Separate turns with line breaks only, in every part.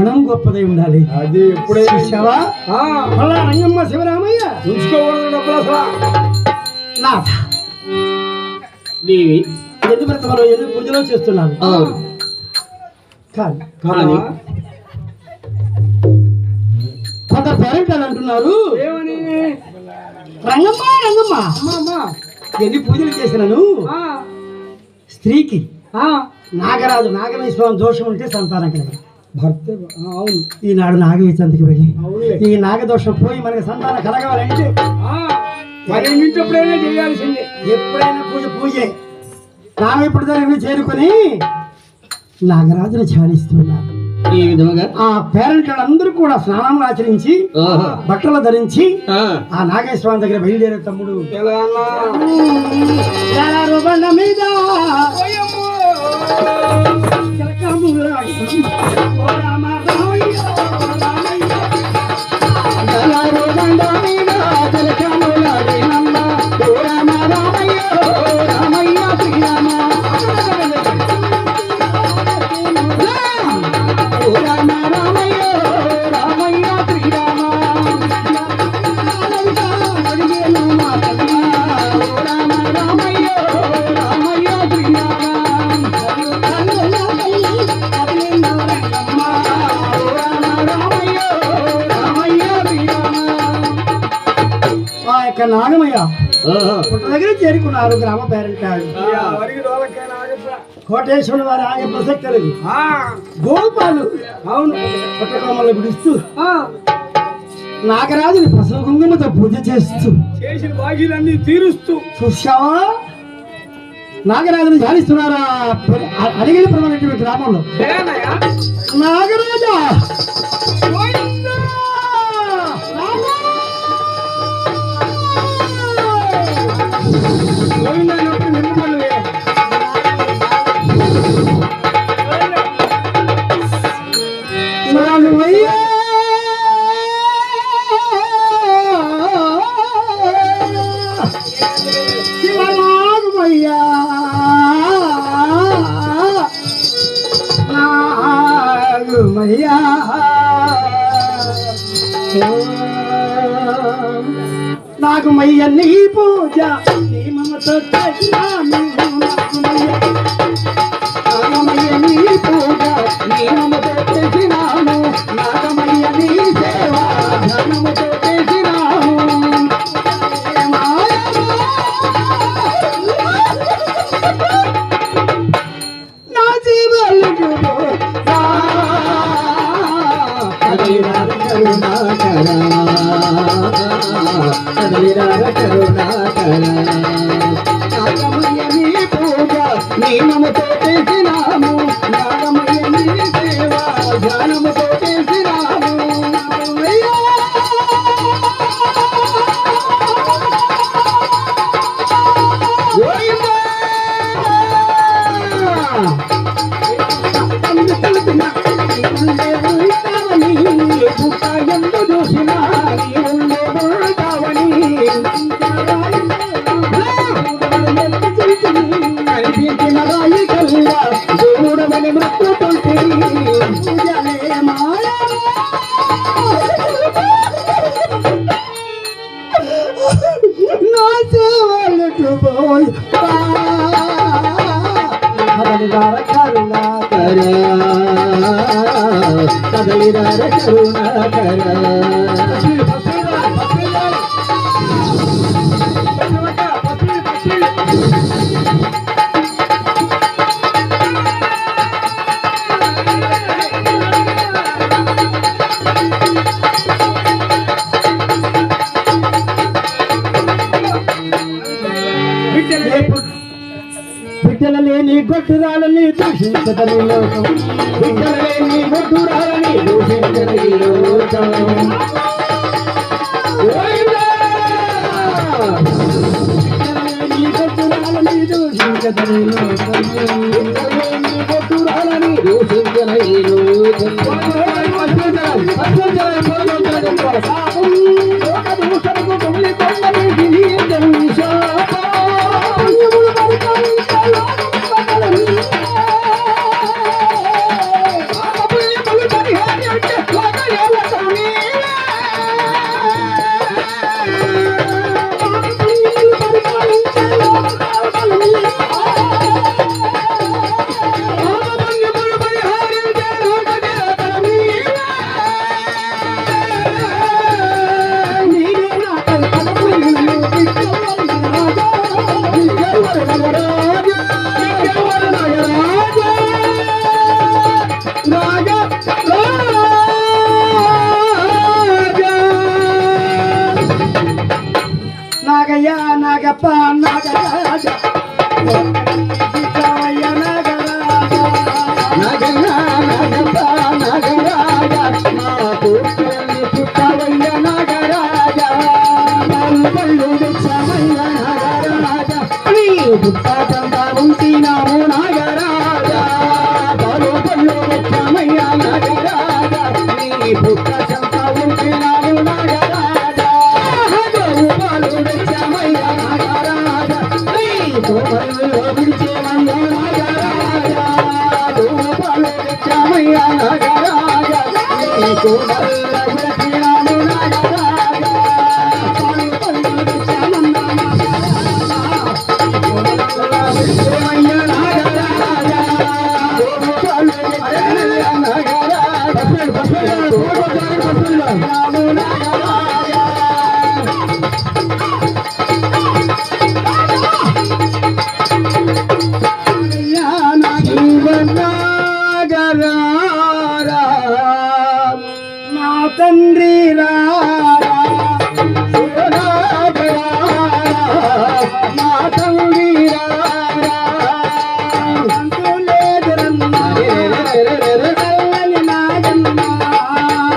గుణం గొప్పదై ఉండాలి.
అది ఎప్పుడే
చూసావా అలా రంగమ్మ శివరామయ్య
ఉంచుకోకూడదు డబ్బులు అసలు.
నాథ
దేవి
ఎన్ని వ్రతములు ఎన్ని పూజలు చేస్తున్నాను. కానీ కొంత పేరెంటాలు అంటున్నారు
ఏమని?
రంగమ్మ రంగమ్మ ఎన్ని పూజలు చేసినాను స్త్రీకి నాగరాజు నాగమేశ్వరం దోషం ఉంటే సంతానం కలిగి
భర్త అవును
ఈనాడు నాగవేచంతకి వెళ్ళి
అవునులే.
ఈ నాగదోషం పోయి మనకి సంతానం కలగాలంటే
మరెన్నింటప్పుడైనా చేయాల్సిందే.
ఎప్పుడైనా పూజే నాగ ఇప్పుడు దగ్గర చేరుకొని నాగరాజును ధ్యానిస్తున్నారు.
ఈ విధముగా
ఆ పేరెంట్ అందరూ కూడా స్నానాలు ఆచరించి బట్టలు ధరించి ఆ నాగేశ్వరం దగ్గర బయలుదేరే తమ్ముడు
ఎలా అన్నా?
బండ మీద నాగమయ్య పుట్ట దగ్గర చేరుకున్నారు గ్రామ పేరెంట్ కోటేశ్వరుడు వారి ఆగే ప్రసక్తి లేదు. గోపాలు అవును పుట్టకోమలు గుడిస్తూ నాగరాజుని పసుపు కుంకుమతో పూజ చేస్తూ
చేసిన బాకీలన్నీ తీరుస్తూ
చూసావా నాగరాజుని ధ్యానిస్తున్నారా అడిగిన ప్రమాణటువంటి గ్రామంలో నాగరాజా నాగమయ్య నీ పూజ నీ మమతో నాగమయ్య నీ పూజ నీ మమతో చేసినాను నాగమయ్య నీ సేవ ధనముతో చేసినాను నా జీవలకు నాగమయ్య నీ పూజ నీ మమతో చేసినాము నాగమయ్య నీ సేవ ధ్యానముతో చేసినాము బిడ్డలలేని గొడ్డురాలని దూషించదని లోకం బిడ్డలలేని గొడ్డురాలని దూషించదని లోకం బిడ్డలలేని గొడ్డురాలని దూషించదని లోకం బిడ్డలలేని గొడ్డురాలని దూషించదని లోకం పుట్ట చెంత ఉంచినాడు నాగరాజా గోపాలు తెచ్చామయ్యా నాగరాజా గోపాలు విడిచేమయ్యా నాగరాజా గోపాలు తెచ్చామయ్యా నాగరాజా గోపాలు విడిచినాడు నాగరాజా పాలు పళ్ళు తెచ్చామన్నా విడిచేమయ్యా నాగరాజా గోపాలు తెచ్చామయ్యా నాగరాజా నా తండ్రి రారా నా తండ్రి రారా అంతులేదురన్నా నాగన్నా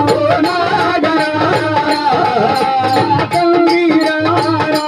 ఓ నాగరా తండ్రి రారా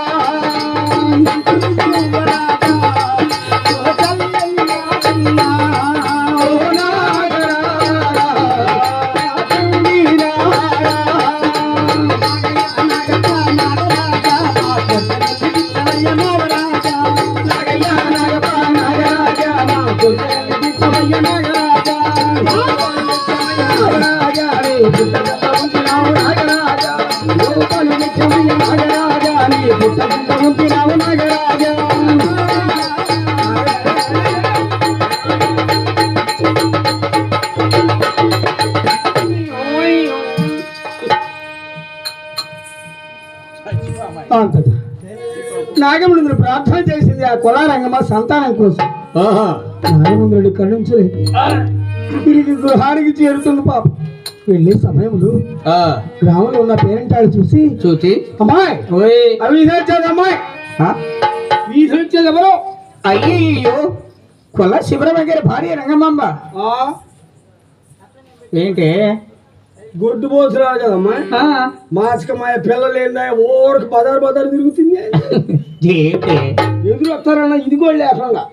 నాగముందుడు ప్రార్థన చేసింది ఆ కులారంగమ్మ సంతానం కోసం. నాగముందుడు కరుణించలేదు, తిరిగి గృహానికి చేరుతుంది పాప. వెళ్ళే సమయంలో గ్రామంలో ఉన్న పేరెంటాడు చూసి అమ్మాయి అవి వచ్చేది అమ్మాయి వీధి వచ్చేది ఎవరు? అయ్యో కొల శివరామ గారి భార్య రంగమ్మ. ఏంటి
గొడ్డు పోతున్నారు కదమ్మా, మాచకమాయ పిల్లలు ఏందా ఓడికి బదారు తిరుగుతుంది. ఎదురు వస్తారన్న ఇది కూడా లేకుండా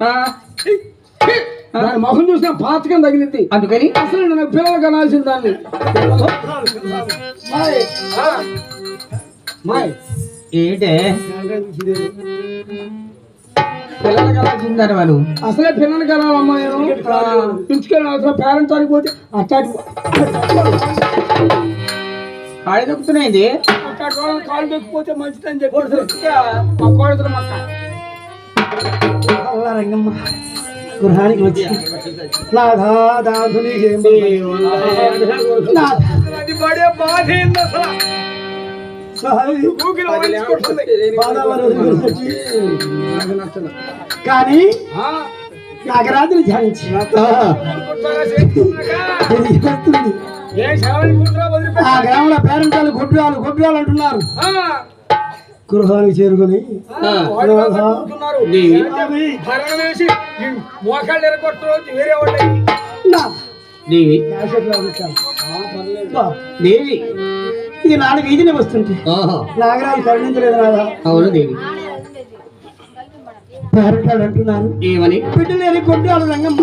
దాని మొహం చూసిన పాతకం తగిలింది.
అందుకని
అసలు నాకు పిల్లలు కనాల్సింది దాన్ని.
ఏంటే పిల్లలు కనాల్సిందని వాళ్ళు
అసలే పిల్లలు కనాలమ్మా. పిలుచుకెళ్ళి అవసరం పేరెంట్స్ ఆగిపోతే అట్టాటి
కాళ్ళు దొక్కుతున్నాయింది.
అట్టాటి వాళ్ళని కాళ్ళు దొక్కిపోతే మంచిదని చెప్పి మా కోడలు
రంగమ్మ గృహానికి వచ్చి
అది పడే బాధ ఏంది అసలు
కానీ నాగరాజుని ధ్యానించి ఆ గ్రామంలో పేరెంటాలు గొడ్రాలు అంటున్నారు. గృహానికి చేరుకొని
మోకాళ్ళు ఎరగొట్టు వేరే
దేవి దేవి ఇది నాడు వీధిని వస్తుంటే నాగరాజు కరుణించలేదు నాదా. అవును దేవి పేరెంటాడు అంటున్నాను ఏమని బిడ్డలేని గొడ్రాలు రంగమ్మ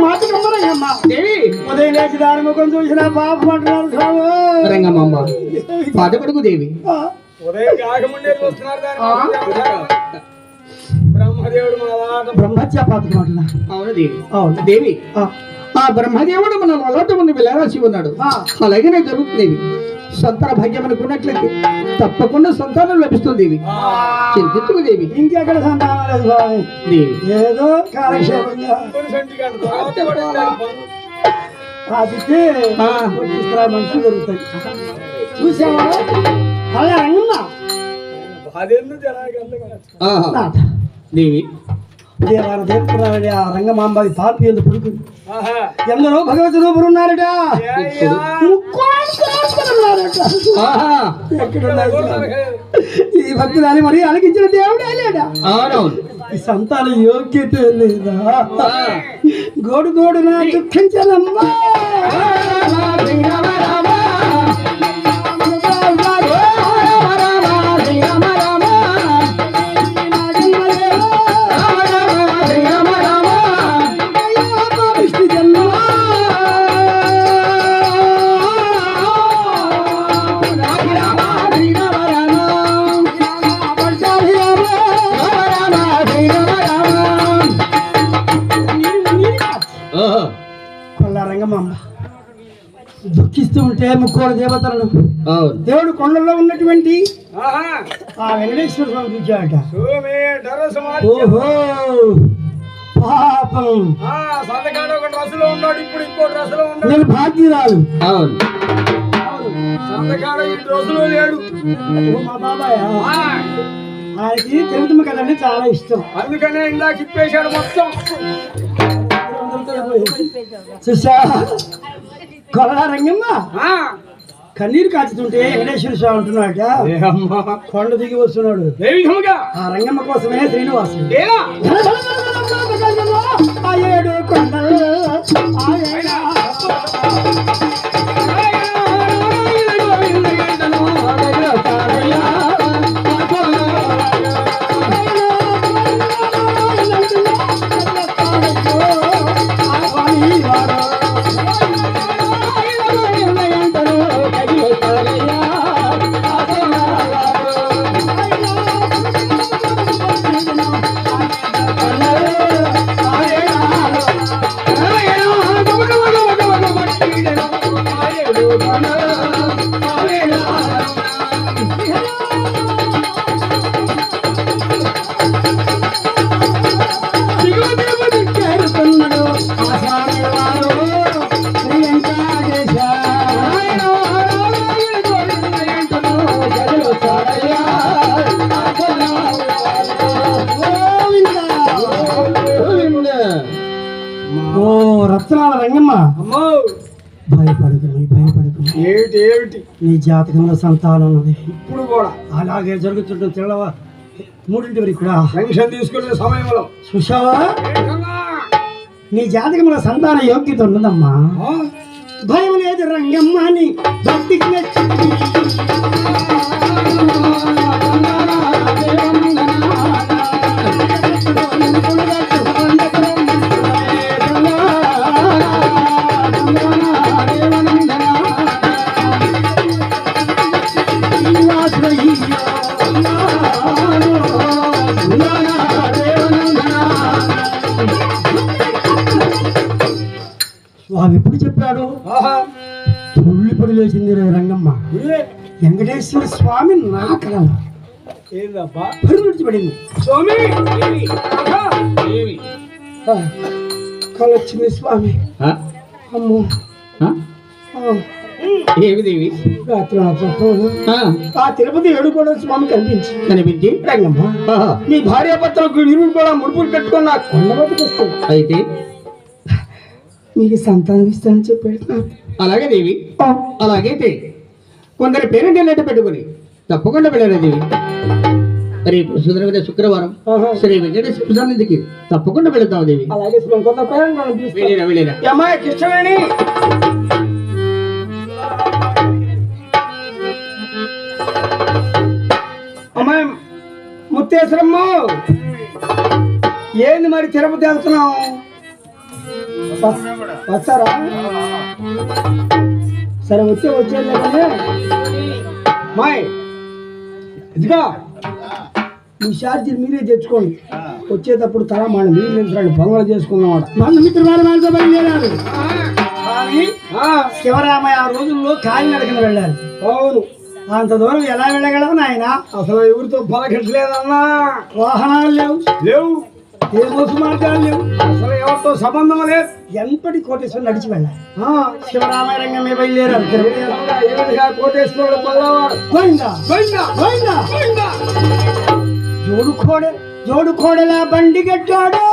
మాటకమ్మ రంగమ్మ దేవి ఉదయం లేచి దాని ముఖం చూసిన పాపం అంటున్నారు స్వామి రంగమ్మ బాధపడుకు దేవి.
ఉదయం కాకముందే చూస్తున్నారు బ్రహ్మదేవుడు
బ్రహ్మత్య పాత్ర మాటలా.
అవును దేవి.
అవును దేవి ఆ బ్రహ్మదేవుడు మన మొదట ముందు విలరాసి ఉన్నాడు. అలాగనే జరుగుతుంది. సంతాన భాగ్యం అనుకున్నట్లయితే తప్పకుండా సంతానం లభిస్తుంది దేవి. చింతించుకు దేవి. ఇంకెక్కడ సంతానం లేదు స్వామి దేవి. ఏదో కాలక్షేపంగా మనుషులు దొరుకుతాయి. చూసావా అలా రంగమ్మ దేవి దేవాల దేవరాడి ఆ రంగమాంబాది పాపి ఎందుకు పుడుకుంది. ఎందరో భగవత్ రూపులు ఉన్నారట. ఈ భక్తురాలి మరి అలగించిన దేవుడే లేడా? ఈ సంతాన యోగ్యత లేదా? గోడు గోడు నా దుఃఖించనమ్మా. దుఃఖిస్తూ ఉంటే ముక్కోడు దేవతలను
అవును.
దేవుడు కొండల్లో ఉన్నటువంటి
ఆహా.
ఆ వెంకటేశ్వర స్వామి చూచాడట.
సోమే ధరసమాజం.
ఓహో పాపం,
సంతకాడ ఒక డ్రెస్సులో ఉన్నాడు, ఇప్పుడు ఇంకో డ్రెస్సులో ఉన్నాడు.
నేను భాగ్యరాలు.
అవును.
సంతకాడ ఈ డ్రెస్సులో లేడు.
ఓ మా బాబాయ్,
ఆ,
ఆయనకి తెలుగుతుమ్మ కదండి చాలా ఇష్టం.
అందుకనే ఇందాక ఇప్పేశాడు మొత్తం.
చూసా కొరడా రంగమ్మ
ఆ,
కన్నీరు కాచుతుంటే వెంకటేశ్వర స్వామి అంటున్నాడట,
ఏ అమ్మా,
కొండ దిగి వస్తున్నాడు.
ఏ విధముగా?
ఆ రంగమ్మ కోసమే శ్రీనివాసుడు.
ఏలా?
ఆ ఏడు కొండలు ఆ ఏడు రత్నాల రంగమ్మ,
అమ్మో,
భయపడుతుంది.
ఏమిటి?
నీ జాతకంలో సంతానం ఉన్నది.
ఇప్పుడు కూడా
అలాగే జరుగుతుంటుంది. తెల్లవా 3 వరకు కూడా
పెన్షన్ తీసుకునే సమయంలో
చూసావా,
ఏంటన్నా?
నీ జాతకంలో సంతాన యోగ్యత ఉన్నదమ్మా.
ఆ?
భయం లేదు రంగమ్మ అని భక్తికి మెచ్చింది. స్వామి ఎప్పుడు చెప్పాడు?
ఆహా.
తుళ్ళిపడి లేచింది రంగమ్మ.
ఇదే.
వెంకటేశ్వర స్వామి నా కళ
ఏందబ్బా?
విడిచిపడింది.
స్వామి ఏమి? ఆహా. ఏమి?
కళ వచ్చింది స్వామి.
ఆ?
అమ్మో,
ఆ? ఏమి దేవి?
రాత్రి నా స్వప్నంలో
ఆ,
ఆ తిరుపతి ఏడుకోవడం స్వామి కనిపించి,
కనిపించి
రంగమ్మ
ఆహా.
నీ భార్యాభర్తలకు ఇరువురు కూడా ముడుపులు కట్టుకొని నా కొండ వద్దకు వస్తాడు.
అయితే
మీకు సంతానం ఇస్తానని చెప్పాడు.
అలాగే దేవి, అలాగైతే కొందరి పేరెంట్ లెటర్ పెట్టుకుని తప్పకుండా వెళ్ళారు దేవి. రేపు సుందరమైన శుక్రవారం శ్రీ వెంకటేశ్వర సన్నిధికి తప్పకుండా వెళతావు దేవి.
అలాగే స్వామి, కొంత పేరెంట్
వెళ్ళిరా వెళ్ళిరా.
అమ్మాయి కృష్ణవేణి, అమ్మాయి ముత్తేశ్వరమ్మ, ఏంది మరి తిరుపతి వెళ్తున్నావు? వస్తారా? సరే వచ్చేది మాయ్, ఇదిగా మీ ఛార్జీలు మీరే తెచ్చుకోండి. వచ్చేటప్పుడు తల మన మీరు పొంగలు చేసుకున్నమాట. మన మిత్రులు వాళ్ళతో బయలుదేరారు. శివరామయ్య ఆ రోజుల్లో కాలినడకన వెళ్ళారు. అవును, అంత దూరం ఎలా వెళ్ళగలవు నాయన? అసలు ఎవరితో పలకట్లేదన్నా, వాహనాలు లేవు, ఏ మోసు మార్గాలు లేవు, అసలు ఎవరితో సంబంధం లేదు. ఎంతటి కోటేశ్వరం నడిచి వెళ్ళాలి. శివరామయ్య రంగమే బయలుదేరారు. కోటేశ్వరుడు జోడు కోడెలా బండి కట్టాడు.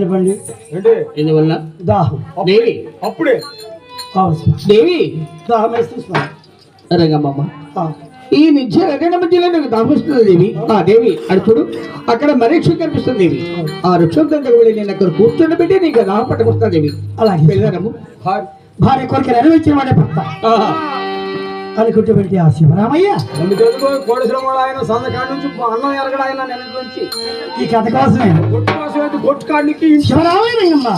పండి
ఎందువల్ల
దాహం
దేవి?
అప్పుడే
దేవి
దాహం వేస్తుంది స్వామి.
రంగమ్మ, ఈ నిత్య రంగ మధ్యలో నాకు దాపిస్తుంది దేవి. ఆ దేవి అడు చూడు, అక్కడ మరీక్ష కనిపిస్తుంది దేవి. ఆ వృక్షం దగ్గర వెళ్ళి నేను అక్కడ కూర్చొని పెట్టి నీకు దాహం పట్టుకొస్తా దేవి.
అలాగే
వెళ్ళారము.
భార్య కోరిక నెరవేర్చిన వాడే భర్త. అనుకుంటే ఆ శివరామయ్య
అందుకెందుకో కోడేశ్వరం ఆయన సందకాడి నుంచి అన్నం ఎరగడ ఆయన నెల నుంచి
ఈ కథ కోసమే
గొట్టు కోసం గొట్టు కాడికి
శివరామయ్య రంగమ్మ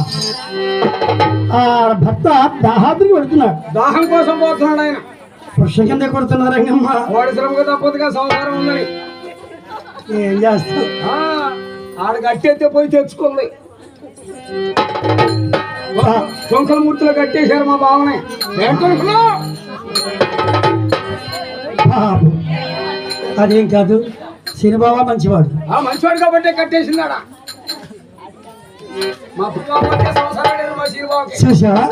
ఆ భర్త దాహాతులు కొడుతున్నాడు.
దాహం కోసం పోతున్నాడు ఆయన.
వర్షం కింద కొడుతున్నారు రంగమ్మ.
కోడేశ్వరంగా తప్పదుగా సంసారం ఉందని
ఏం చేస్తాం?
ఆడ గట్టెత్తే పోయి తెచ్చుకోండి. చొంకల మూర్తిలో కట్టేశారు మా బావనే.
అదేం కాదు, సినిబావా మంచివాడు.
మంచివాడు కాబట్టే కట్టేసిందాడా. మా సంసారం మా సినిబాకి
చూసావా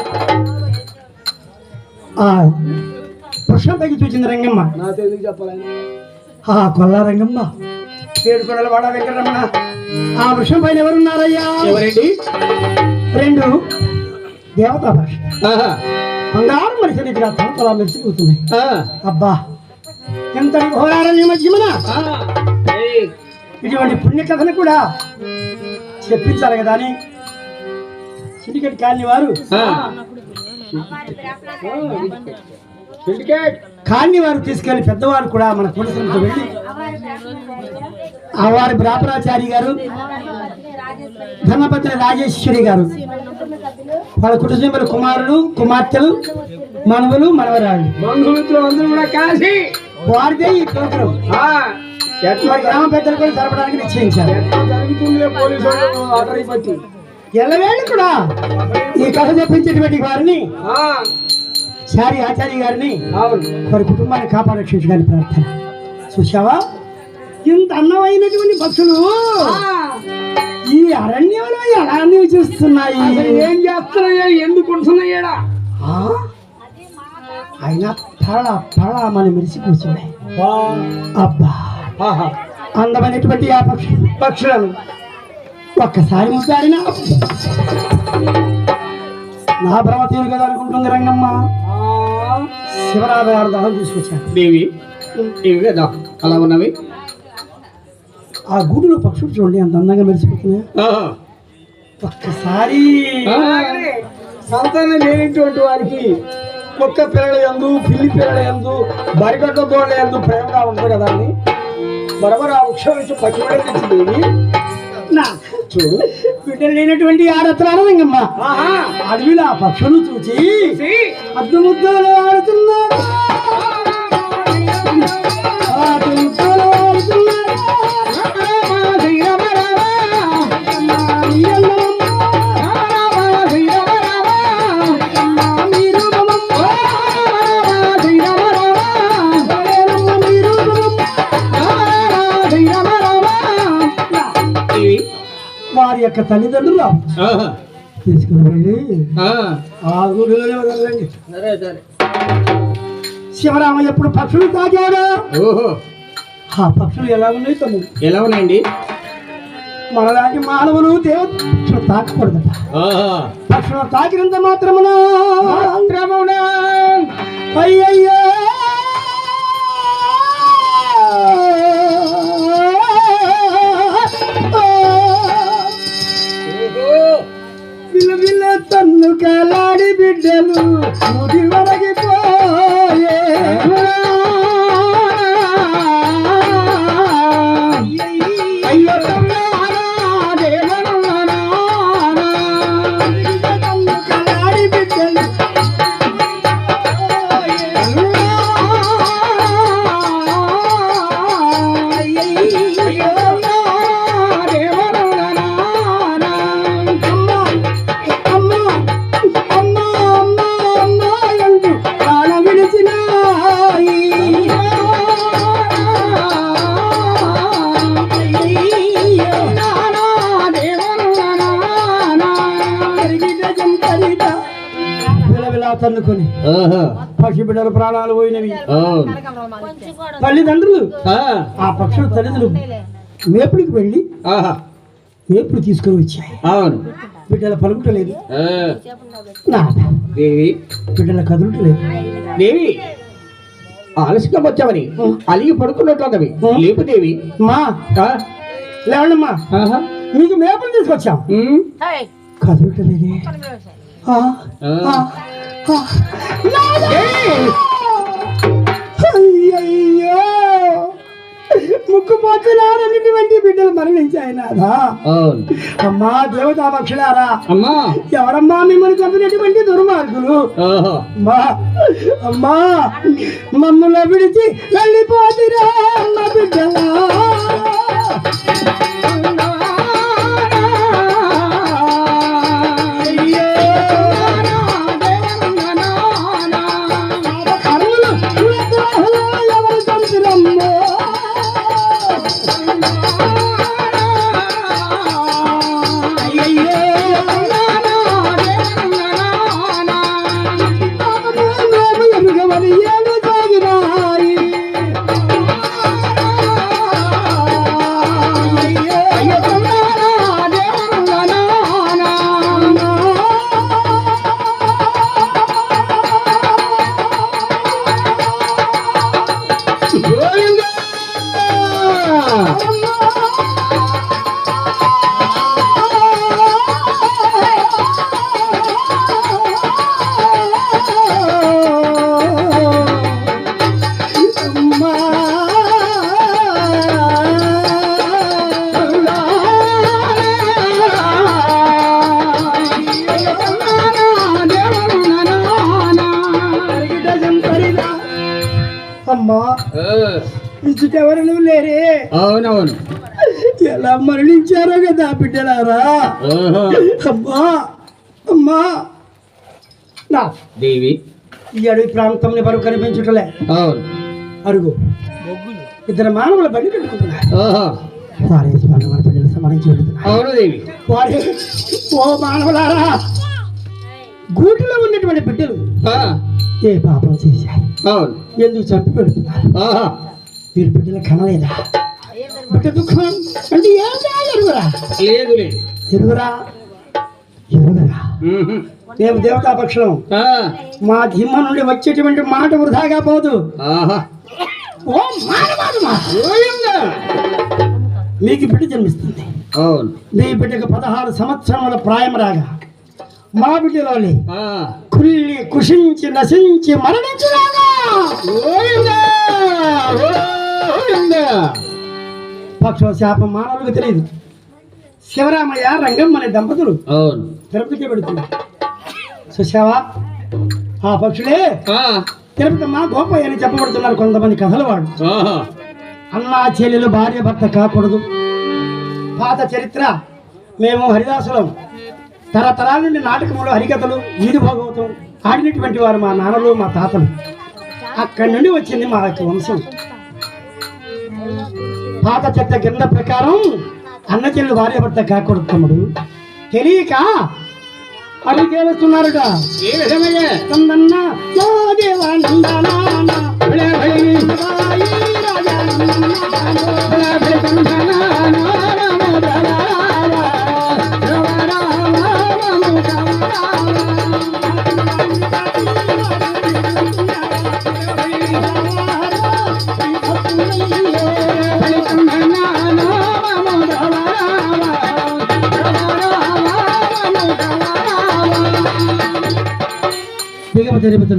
పురుషం పైకి చూసింది రంగమ్మ.
నాతో ఎందుకు చెప్పాలని
కొల్లా రంగమ్మ ఏడుకొండల వాడ వెంకటరమణ. ఆ వృక్షం పైన ఎవరున్నారయ్యా?
ఎవరండి?
2 దేవతా భాష బంగారు మనిషి తలా మెరిసిపోతున్నాయి. అబ్బా ఎంతటి ఘోరారణ్య మధ్యమన ఇటువంటి పుణ్యకథను కూడా చెప్పించాలి కదా అని సిండికేట్ కాలనీ వారు కాలనీ వారు తీసుకెళ్లి పెద్దవారు కూడా మన కుటుంబంతో వెళ్ళి ఆ వారి బ్రాహ్మణాచారి గారు ధర్మపత్ని రాజేశ్వరి గారు వాళ్ళ కుటుంబ కుమారులు కుమార్తెలు మనవులు మనవరాళ్ళు
బంధుమిత్రులు అందరూ కూడా కలిసి
వారిదే ఈ ప్రోగ్రాం గ్రామ పెద్దలు కూడా జరపడానికి నిశ్చయించారు. ఎల్లవేళ్ళు కూడా ఈ కథ చెప్పించేటువంటి వారిని చారి ఆచార్య గారిని వారి కుటుంబాన్ని కాపాడక్షించడానికి ప్రార్థన. చూసావా ఇంత అందమైనటువంటి పక్షులు ఈ అరణ్యంలో ఎలా నివసిస్తున్నాయి?
ఏం చేస్తున్నాయో ఎందుకు ఉంటున్నాయా?
అయినా పళ మన మెరిసి కూర్చున్నాయి. అబ్బా అందమైనటువంటి ఆ పక్షులను ఒక్కసారి ముద్దాడినా నా భ్రమ తీరు కదా అనుకుంటుంది రంగమ్మ. శివరామయ్య దహం తీసుకొచ్చాను.
దేవి అలా ఉన్నవి
ఆ గూడులో పక్షులు చూడండి ఎంత అందంగా మెరిసిపోతున్నాయి. ఒక్కసారి
సంతానం లేనిటువంటి వారికి కుక్క పిల్లల యందు పిల్లి పిల్లల యందు బరిగడ్డ గోళ్ళ యందు ప్రేమగా ఉంటుంది కదా అని బరబర ఆ వృక్షం నుంచి పచ్చిబడి తెచ్చింది.
చూడు బిడ్డలు లేనటువంటి ఆడత్రాలు రంగమ్మ అడవిలో ఆ పక్షులు చూసి అద్దు ముద్దలు ఆడుతున్నారు. వారి యొక్క తల్లిదండ్రులు తీసుకుని వెళ్ళి ఆ ఊరిలోనే వదలండి. శివరామయ్య ఎప్పుడు పక్షులు తాగాడు. ఆ పక్షులు ఎలా ఉన్నాయి తమ్ముడు? ఎలా ఉన్నాయండి? మనలాంటి మానవులు దేవతలు తాకకూడదట. పక్షులు తాకినంత మాత్రమున అయ్యయ్యో విల్ల తన్ను కలాడి బిడ్డలు ముడి వరగిపోయే. అయ్యో తన్ను కలాడి బిడ్డలు తన్నుకొని పక్షి బిడ్డల ప్రాణాలు పోయినవి. తల్లిదండ్రులు ఆ పక్షుల తల్లిదండ్రులు మేపుడికి వెళ్ళి మేపుడు తీసుకొని వచ్చాయి. బిడ్డల పలుకుటలేదు, బిడ్డల కదులుటలేదు.
దేవి ఆలస్యంగా వచ్చామని అలిగి పడుకున్నట్లున్నవి. లేపు దేవి.
మా లేవండమ్మా, మీకు మేపులు తీసుకొచ్చాం. కదులుటలేదే. ముక్కుపోతున్నారన్నటువంటి బిడ్డలు మరణించాయి నాదా.
అవును
అమ్మా దేవతా పక్షులారా,
అమ్మా
ఎవరమ్మా మిమ్మల్ని చంపినటువంటి దుర్మార్గులు? అమ్మా అమ్మా మమ్మల్ని విడిచి వెళ్ళిపోతురా అమ్మ బిడ్డలా. అమ్మా ఇచ్చుకెవరు లేరే.
అవునవును
ఎలా మరణించారో కదా బిడ్డలారా. అమ్మా అమ్మా నా
దేవి
ఈ అడవి ప్రాంతంలో ఎవరు కనిపించుటలే.
అవును
అరుగు ఇద్దరు మానవుల బండి కట్టుకుంటున్నారు. వారే మన బిడ్డలు సమాధించి వెళ్తున్నారు.
అవును దేవి
వారే ఓ మానవులారా, గూటిలో ఉన్నటువంటి బిడ్డలు ఏ పాపం చేశారు?
అవును
ఎందుకు చంపి పెడుతున్నారు? మీరు బిడ్డలు కనలేదా? బిడ్డ దుఃఖం అంటే ఏం ఎరుగురా?
లేదు లేదు
ఎరుగురా ఎరుగురా. మేము దేవతా పక్షులం. మా దిమ్మ నుండి వచ్చేటువంటి మాట వృధాగా పోదు. ఓ మానవాడు మీకు బిడ్డ జన్మిస్తుంది.
అవును
మీ బిడ్డకు 16 సంవత్సరముల ప్రాయం రాగా మా బిడ్డలోని కుళ్ళి కుషించి నశించి మరణించులాగా. పక్షుల శాపం మానవులకు తెలియదు. శివరామయ్య రంగమ్మ అనే దంపతులు తిరుపతికి పెడుతున్నారు. చూసావా ఆ పక్షులే తిరుపతమ్మ గోపయ్య అని చెప్పబడుతున్నారు కొంతమంది కథల వాడు. అన్నా చెల్లెలు భార్య భర్త కాకూడదు. పాత చరిత్ర. మేము హరిదాసులం. తరతరాల నుండి నాటకములు హరికథలు వీధి భాగవతం ఆడినటువంటి వారు మా నాన్నలు మా తాతలు. అక్కడి నుండి వచ్చింది మా యొక్క వంశం. పాత చెత్త కింద ప్రకారం అన్న చెల్లు భార్య భర్త కాకూడదు తమ్ముడు. తెలియక అడిగే వస్తున్నారుట. ఎగవ తిరుపతి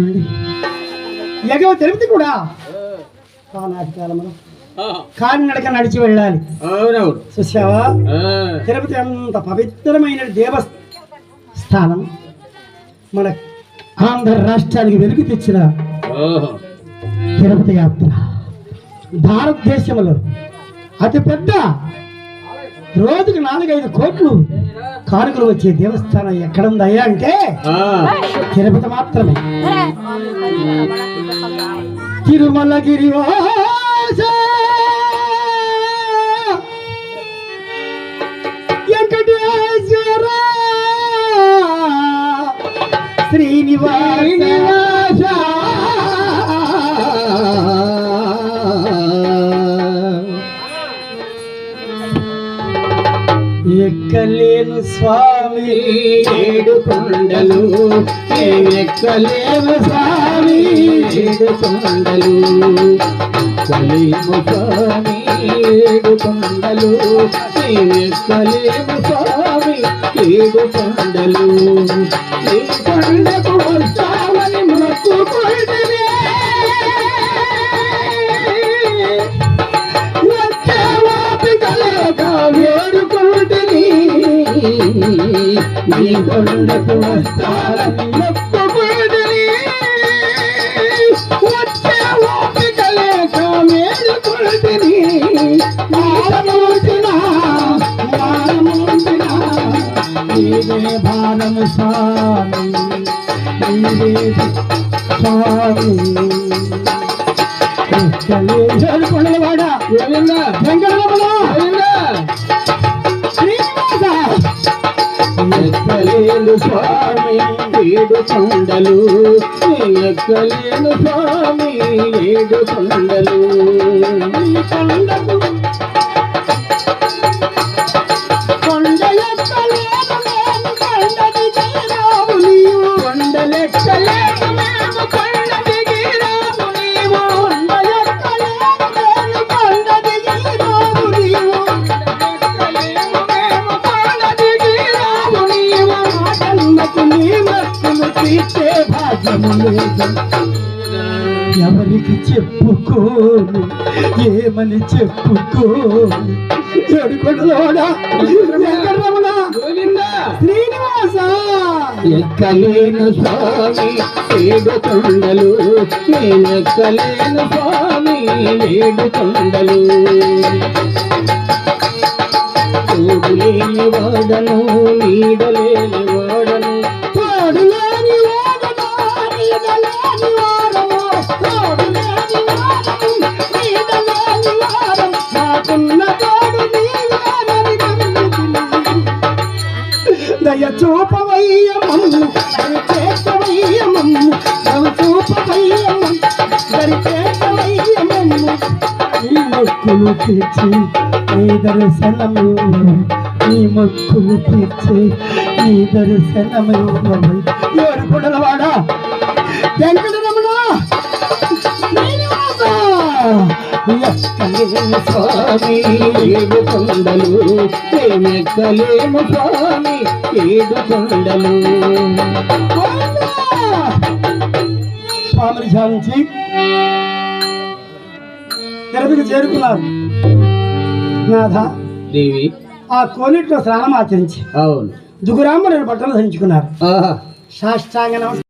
ఎగవ తిరుపతి కూడా ఆనాటి కాలంలో కాలినడక నడిచి వెళ్ళాలి. చూసావా తిరుపతి అంత పవిత్రమైన దేవస్థానం. మన ఆంధ్ర రాష్ట్రానికి వెలుగు తెచ్చిన తిరుపతి యాత్ర భారతదేశంలో అతిపెద్ద రోజుకు 4-5 కోట్లు కానుకలు వచ్చే దేవస్థానం ఎక్కడుందయ్యా అంటే తిరుపతి మాత్రమే. తిరుమలగిరివాస వెంకటేశ్వర శ్రీనివాస ఎక్కలేను స్వామి 7 కొండలు, ఎక్కలేను స్వామి 7 కొండలు, ఎక్కలేము స్వామి 7 కొండలు, ఎక్కలేము స్వామి 7 కొండలు. ఈ కొండకు వస్తామని మొక్కుకుంటే
నీ కొండకు వస్తానని మొక్కుకుంటిని. వచ్చే ఓపిక లేక మేలుకుంటిని. వారమూర్తినా నీవే భారము స్వామి, నీవే స్వామి. కొండలవాడ వెంకటరమణ శ్రీనివాస ఎక్కలేను స్వామి ఏడు కొండలు, ఎక్కలేను స్వామి ఏడు కొండలు. కొండకు కొండలెక్కలేను మేము కొండ దిగిరాము నీవు. కొండలెక్కలేను మేము కొండ దిగిరాము నీవు. కొండలెక్కలేను మేము కొండ దిగిరాము నీవు. కొండలెక్కలేను మేము కొండ దిగిరాము నీవు. మాటలకు నీ మక్కులు తీర్చే భాగ్యము లేదు. ఎవరికి చెప్పుకోను ఏమని చెప్పుకోను. ఏడుకొండలవాడ వెంకటరమణ శ్రీనివాస ఎక్కలేను స్వామి ఏడు కొండలు, నేనెక్కలేను స్వామి ఏడు కొండలు. తోడులేని వాడను నీడలేని వాడను, తోడులేని వాడను నీడలేని వాడను, తోడులేని వాడను నీడలేని వాడను. నాకున్న తోడు నీవేనని నమ్ముకుని దయ చూపవయ్య మమ్ము, దరిచేసవయ్య మమ్ము, దయ చూపవయ్య మమ్ము, దరిచేసవయ్య మమ్ము. నీ మొక్కులు తీర్చి నీ దర్శనము, నీ మొక్కులు తీర్చి నీ దర్శనము. ఏడుకొండలవాడ వెంకటరమణ శ్రీనివాస ఎక్కలేము స్వామి ఏడు కొండలు, నేనెక్కలేము స్వామి ఏడు కొండలు.
స్వామిని ధ్యానించి తిరుపతికి చేరుకున్నారు. నాథ
దేవి
ఆ కోనేటిలో స్నానం ఆచరించి
అవును
దుగురాంబ నేను బట్టలు ధరించుకున్నారు. సాష్టాంగ నమస్కారం.